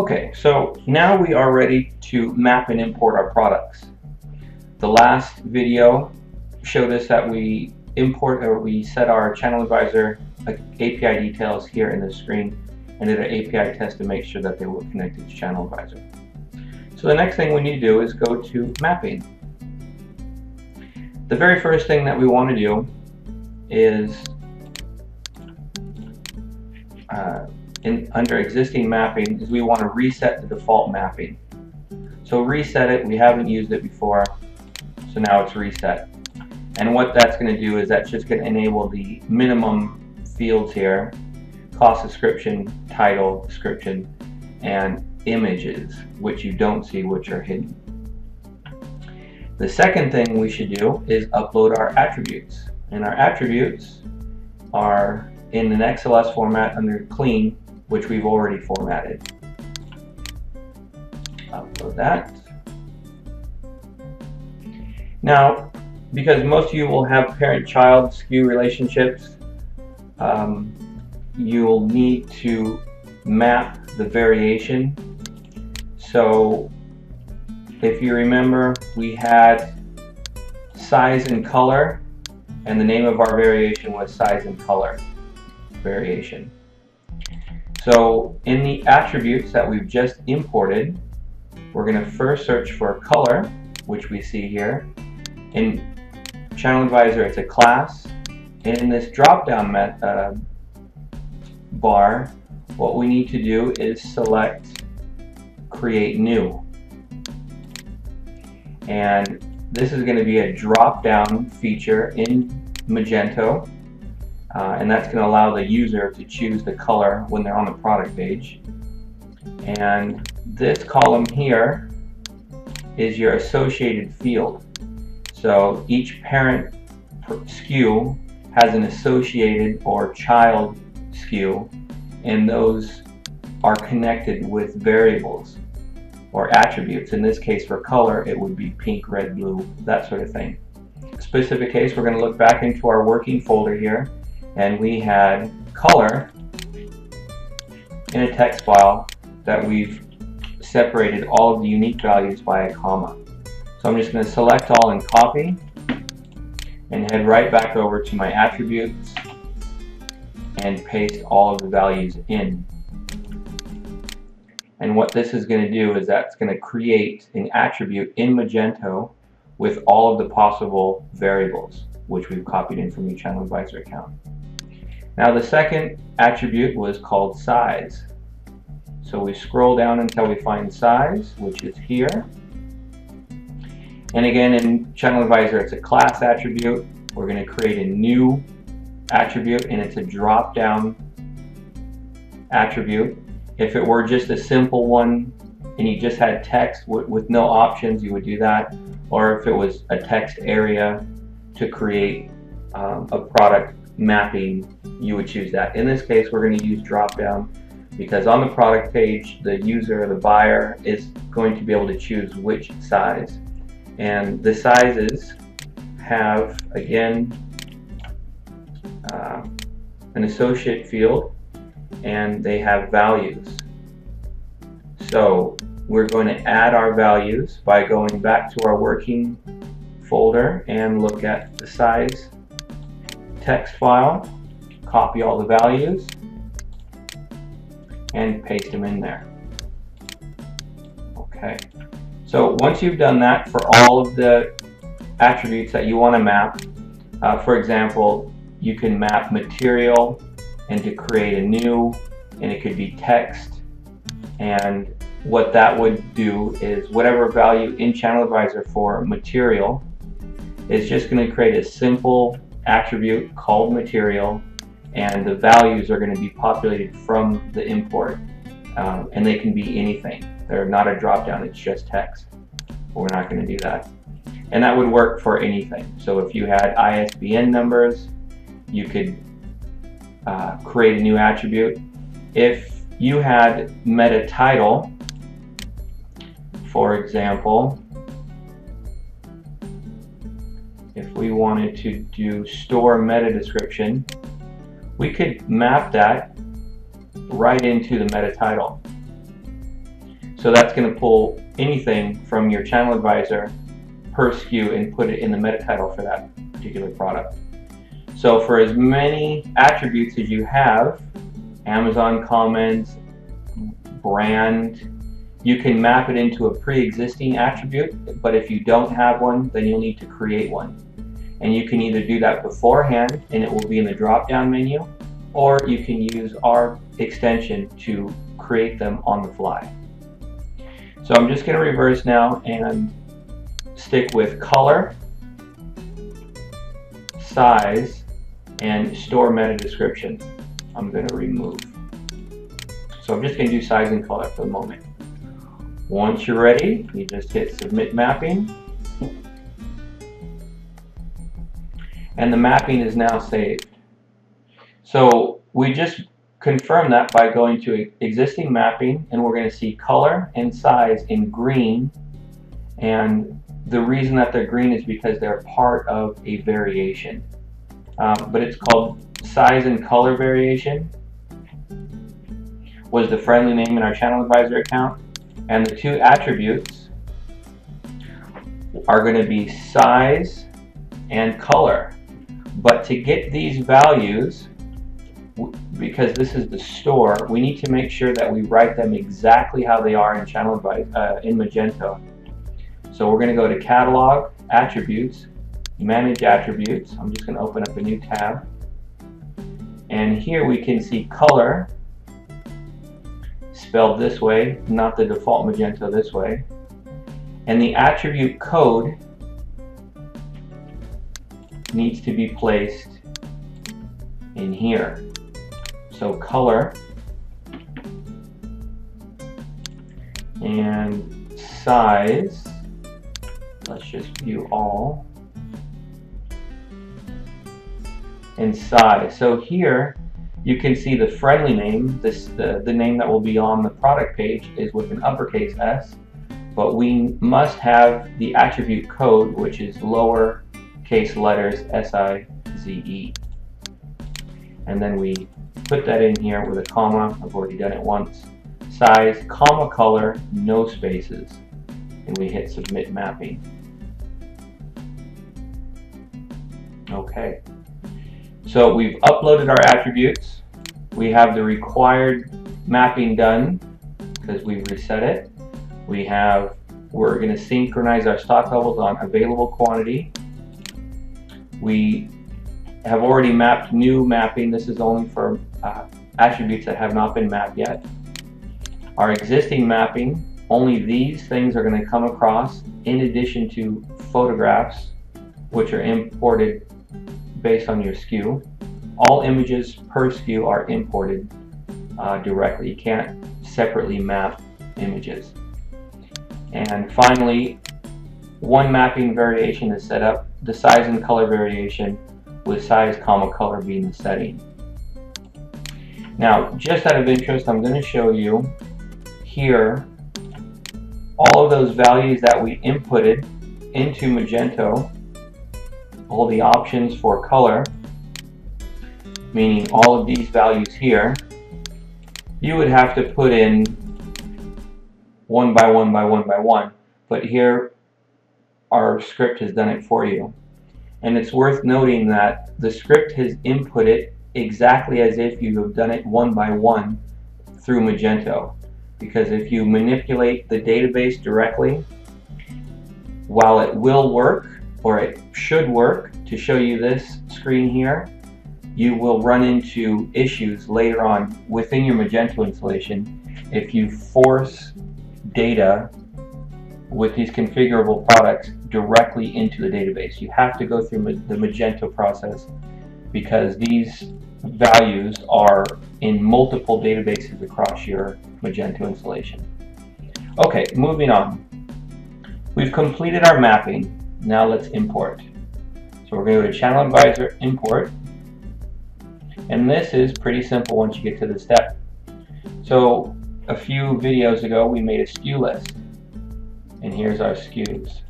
Okay, so now we are ready to map and import our products. The last video showed us that we set our Channel Advisor API details here in the screen and did an API test to make sure that they were connected to Channel Advisor. So the next thing we need to do is go to mapping. The very first thing that we want to do is under existing mapping is we want to reset the default mapping. So reset it, we haven't used it before, so now it's reset. And what that's going to do is that's just going to enable the minimum fields here: cost description, title description, and images, which you don't see, which are hidden. The second thing we should do is upload our attributes. And our attributes are in an XLS format under clean, which we've already formatted. Upload that. Now, because most of you will have parent-child SKU relationships, you'll need to map the variation. So if you remember, we had size and color, and the name of our variation was size and color variation. So in the attributes that we've just imported, we're going to first search for color, which we see here. In Channel Advisor, it's a class. And in this drop-down bar, what we need to do is select Create New. And this is going to be a drop-down feature in Magento. And that's going to allow the user to choose the color when they're on the product page. And this column here is your associated field. So each parent SKU has an associated or child SKU, and those are connected with variables or attributes. In this case, for color, it would be pink, red, blue, that sort of thing. Specific case, we're going to look back into our working folder here, and we had color in a text file that we've separated all of the unique values by a comma. So I'm just going to select all and copy and head right back over to my attributes and paste all of the values in. And what this is going to do is that's going to create an attribute in Magento with all of the possible variables, which we've copied in from your Channel Advisor account. Now the second attribute was called size. So we scroll down until we find size, which is here. And again, in Channel Advisor, it's a class attribute. We're going to create a new attribute, and it's a drop-down attribute. If it were just a simple one and you just had text with no options, you would do that. Or if it was a text area to create a product mapping, you would choose that. In this case, we're going to use drop-down because on the product page, the user, the buyer, is going to be able to choose which size. And the sizes have, again, an associate field, and they have values. So we're going to add our values by going back to our working folder and look at the size text file, copy all the values, and paste them in there. Okay. So once you've done that for all of the attributes that you want to map, for example, you can map material and to create a new, and it could be text. And what that would do is whatever value in Channel Advisor for material is just going to create a simple attribute called material, and the values are going to be populated from the import. And they can be anything. They're not a drop-down, it's just text. We're not going to do that. And that would work for anything. So if you had ISBN numbers, you could create a new attribute. If you had meta title, for example, if we wanted to do store meta description, we could map that right into the meta title. So that's going to pull anything from your channel advisor per SKU and put it in the meta title for that particular product. So for as many attributes as you have, Amazon comments, brand, you can map it into a pre-existing attribute, but if you don't have one, then you'll need to create one. And you can either do that beforehand and it will be in the drop-down menu, or you can use our extension to create them on the fly. So I'm just going to reverse now and stick with color, size, and store meta description. I'm going to remove. So I'm just going to do size and color for the moment. Once you're ready, you just hit submit mapping. And the mapping is now saved. So we just confirm that by going to existing mapping, and we're going to see color and size in green. And the reason that they're green is because they're part of a variation. But it's called size and color variation. Was the friendly name in our channel advisor account. And the two attributes are going to be size and color. But to get these values, because this is the store, we need to make sure that we write them exactly how they are in channel advisor in Magento. So we're going to go to Catalog, Attributes, Manage Attributes. I'm just going to open up a new tab. And here we can see color spelled this way, not the default Magento this way. And the attribute code needs to be placed in here. So color and size, let's just view all, and size. So here you can see the friendly name, the name that will be on the product page is with an uppercase S, but we must have the attribute code, which is lowercase letters S-I-Z-E. And then we put that in here with a comma. I've already done it once. Size, comma, color, no spaces. And we hit submit mapping. Okay. So we've uploaded our attributes. We have the required mapping done because we've reset it. We're going to synchronize our stock levels on available quantity. We have already mapped new mapping. This is only for attributes that have not been mapped yet. Our existing mapping, only these things are going to come across in addition to photographs, which are imported based on your SKU. All images per SKU are imported directly. You can't separately map images. And finally, one mapping variation is set up, the size and color variation, with size, comma, color being the setting. Now, just out of interest, I'm going to show you here all of those values that we inputted into Magento, all the options for color, meaning all of these values here. You would have to put in one by one by one by one, but here our script has done it for you. And it's worth noting that the script has inputted exactly as if you have done it one by one through Magento. Because if you manipulate the database directly, while it will work, or it should work, to show you this screen here, you will run into issues later on within your Magento installation if you force data with these configurable products directly into the database. You have to go through the Magento process because these values are in multiple databases across your Magento installation. Okay, moving on. We've completed our mapping. Now let's import. So we're going to go to Channel Advisor, Import. And this is pretty simple once you get to this step. So a few videos ago we made a SKU list. And here's our SKUs.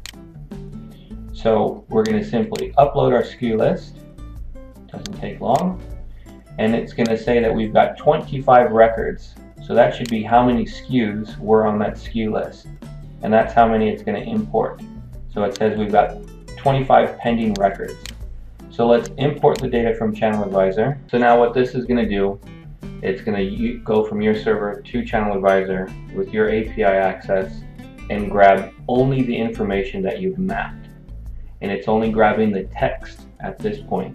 So we're going to simply upload our SKU list. Doesn't take long. And it's going to say that we've got 25 records. So that should be how many SKUs were on that SKU list. And that's how many it's going to import. So it says we've got 25 pending records. So let's import the data from Channel Advisor. So now what this is going to do, it's going to go from your server to Channel Advisor with your API access and grab only the information that you've mapped. And it's only grabbing the text at this point.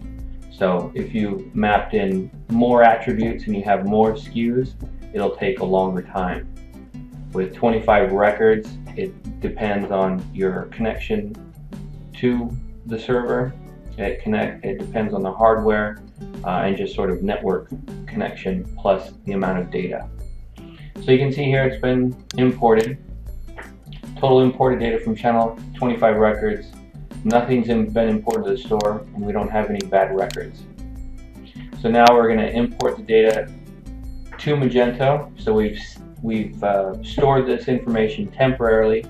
So if you mapped in more attributes and you have more SKUs, it'll take a longer time. With 25 records, it depends on your connection to the server. It depends on the hardware and just sort of network connection plus the amount of data. So you can see here it's been imported. Total imported data from channel, 25 records. Nothing's been imported to the store, and we don't have any bad records. So now we're going to import the data to Magento. So we've stored this information temporarily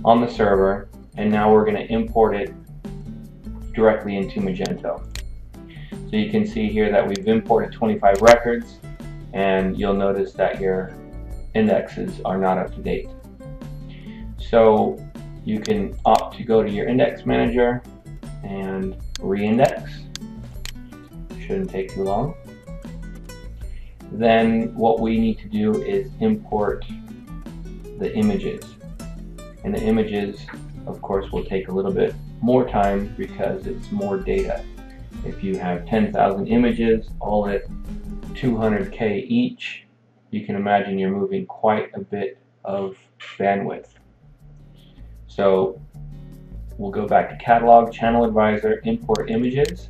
on the server, and now we're going to import it directly into Magento. So you can see here that we've imported 25 records, and you'll notice that your indexes are not up to date. So you can opt to go to your index manager and re-index. Shouldn't take too long. Then what we need to do is import the images. And the images, of course, will take a little bit more time because it's more data. If you have 10,000 images, all at 200K each, you can imagine you're moving quite a bit of bandwidth. So we'll go back to Catalog, Channel Advisor, Import Images.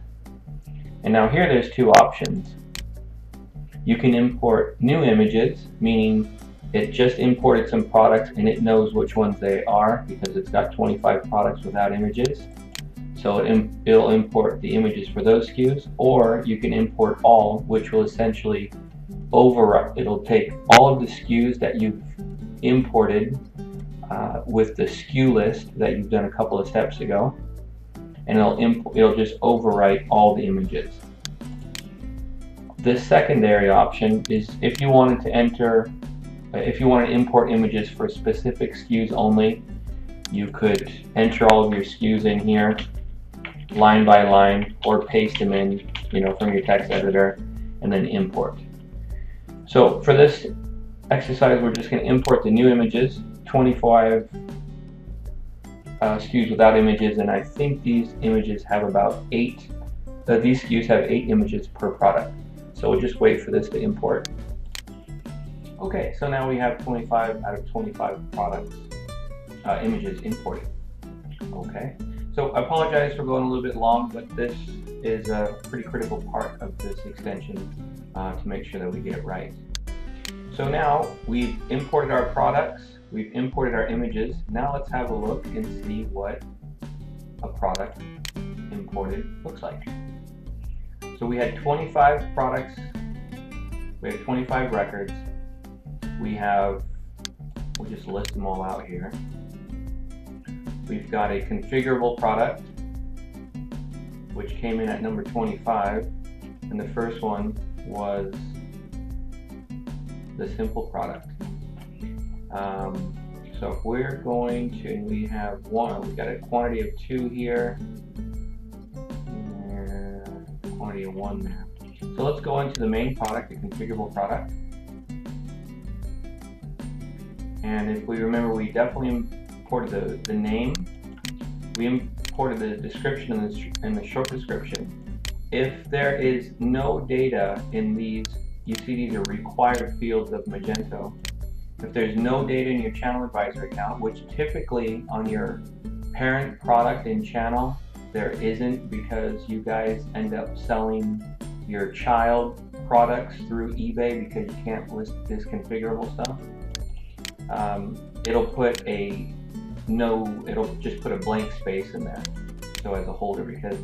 And now here there's two options. You can import new images, meaning it just imported some products and it knows which ones they are because it's got 25 products without images. So it'll import the images for those SKUs, or you can import all, which will essentially overwrite. It'll take all of the SKUs that you've imported with the SKU list that you've done a couple of steps ago, and it'll just overwrite all the images. The secondary option is if you wanted to import images for specific SKUs only, you could enter all of your SKUs in here line by line, or paste them in, from your text editor, and then import. So for this exercise, we're just going to import the new images, 25 SKUs without images, and I think these images have about 8. These SKUs have 8 images per product. So we'll just wait for this to import. Okay, so now we have 25 out of 25 products images imported. Okay, so I apologize for going a little bit long, but this is a pretty critical part of this extension to make sure that we get it right. So now we've imported our products, we've imported our images. Now let's have a look and see what a product imported looks like. So we had 25 products, we have 25 records, we'll just list them all out here. We've got a configurable product, which came in at number 25, and the first one was the simple product. So if we're going to, and we have we've got a quantity of 2 here, and a quantity of 1 there. So let's go into the main product, the configurable product. And if we remember, we definitely imported the name, we imported the description and the short description. If there is no data in these, you see these are required fields of Magento. If there's no data in your Channel Advisor account, which typically on your parent product in Channel, there isn't, because you guys end up selling your child products through eBay because you can't list this configurable stuff. It'll just put a blank space in there, so as a holder, because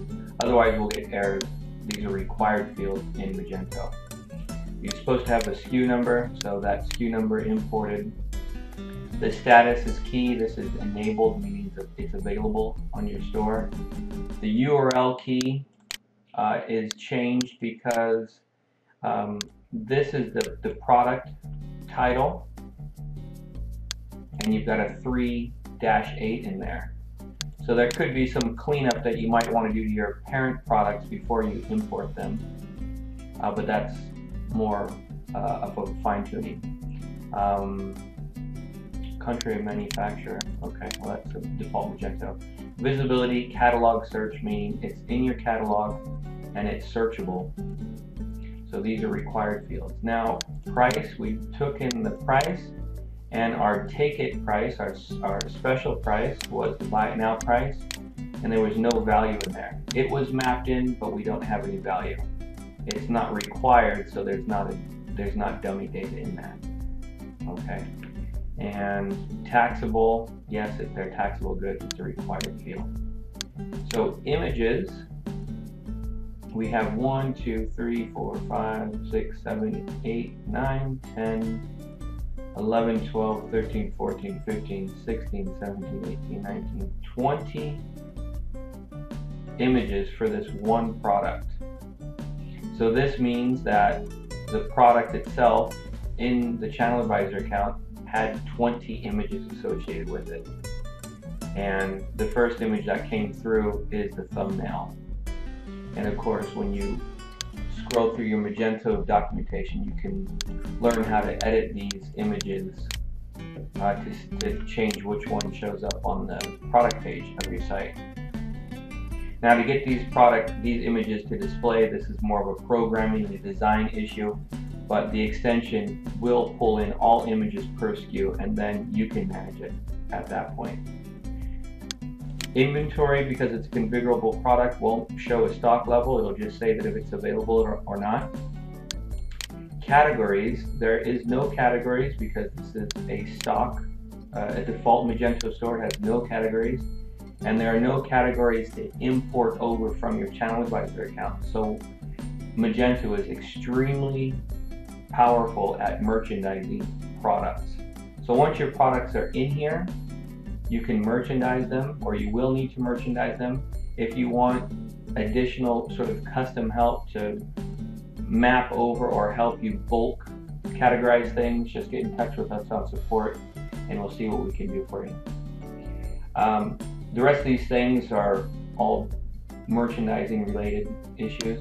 otherwise we'll get errors. These are required fields in Magento. You're supposed to have a SKU number, so that SKU number imported. The status is key. This is enabled, meaning that it's available on your store. The URL key is changed because this is the product title, and you've got a 3-8 in there. So there could be some cleanup that you might want to do to your parent products before you import them, but that's more of a fine-tuning. Country of manufacturer, okay, well that's a default Magento. Visibility, catalog search, meaning it's in your catalog and it's searchable. So these are required fields. Now, price, we took in the price, and our take it price, our special price was the buy it now price, and there was no value in there. It was mapped in, but we don't have any value. It's not required, so there's not dummy data in that. Okay. And taxable, yes, if they're taxable goods, it's a required field. So images, we have 1, 2, 3, 4, 5, 6, 7, 8, 9, 10, 11, 12, 13, 14, 15, 16, 17, 18, 19, 20 images for this one product. So this means that the product itself in the Channel Advisor account had 20 images associated with it. And the first image that came through is the thumbnail. And of course, when you scroll through your Magento documentation, you can learn how to edit these images to change which one shows up on the product page of your site. Now, to get these images to display, this is more of a programming and design issue, but the extension will pull in all images per SKU, and then you can manage it at that point. Inventory, because it's a configurable product, won't show a stock level. It'll just say that if it's available or not. Categories, there is no categories because this is a stock. A default Magento store has no categories, and there are no categories to import over from your Channel Advisor account. So Magento is extremely powerful at merchandising products. So once your products are in here, you can merchandise them, or you will need to merchandise them. If you want additional sort of custom help to map over or help you bulk categorize things, just get in touch with us on support and we'll see what we can do for you. The rest of these things are all merchandising related issues.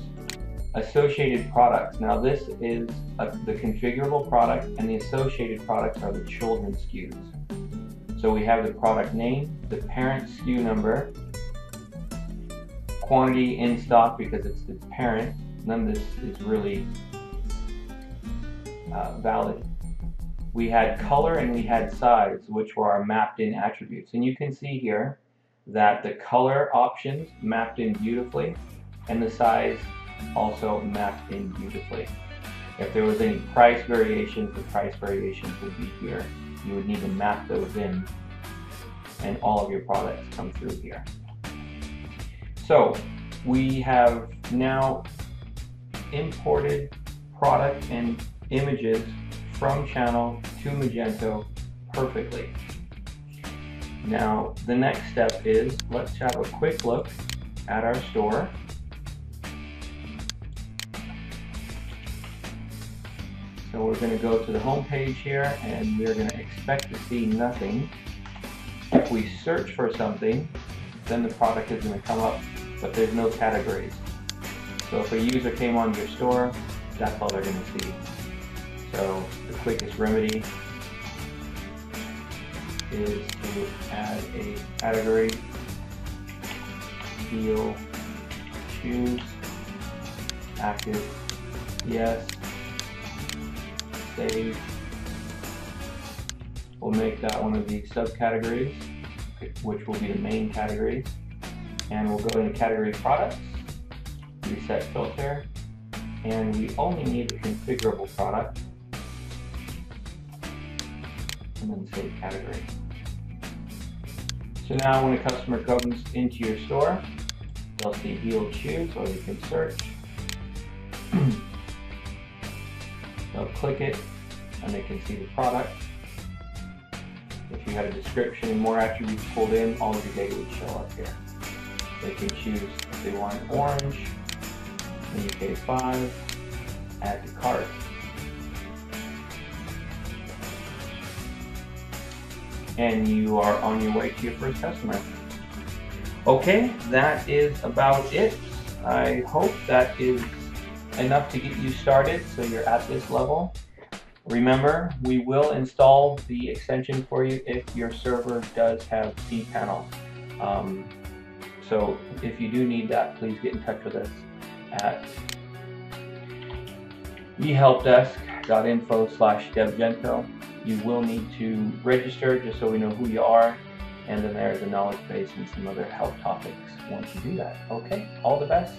Associated products. Now this is the configurable product, and the associated products are the children's SKUs. So we have the product name, the parent SKU number, quantity in stock because it's the parent. None of this is really valid. We had color and we had size, which were our mapped in attributes. And you can see here that the color options mapped in beautifully, and the size also mapped in beautifully. If there was any price variations, the price variations would be here. You would need to map those in, and all of your products come through here. So we have now imported product and images from Channel to Magento perfectly. Now the next step is, let's have a quick look at our store. So we're going to go to the home page here, and we're going to expect to see nothing. If we search for something, then the product is going to come up, but there's no categories. So if a user came on your store, that's all they're going to see. So the quickest remedy is to add a category, feel, choose, active, yes, save. We'll make that one of the subcategories, which will be the main categories. And we'll go into category products, reset filter, and we only need the configurable product, and then save category. So now when a customer comes into your store, they'll see he'll choose, or they can search. They'll click it, and they can see the product. If you had a description and more attributes pulled in, all of your data would show up here. They can choose if they want orange, menu K5, add to cart. and you are on your way to your first customer. Okay, that is about it. I hope that is enough to get you started so you're at this level. Remember, we will install the extension for you if your server does have cPanel. So if you do need that, please get in touch with us at ehelpdesk.info/devgento. You will need to register just so we know who you are, and then there's a knowledge base and some other help topics once you do that. Okay, all the best.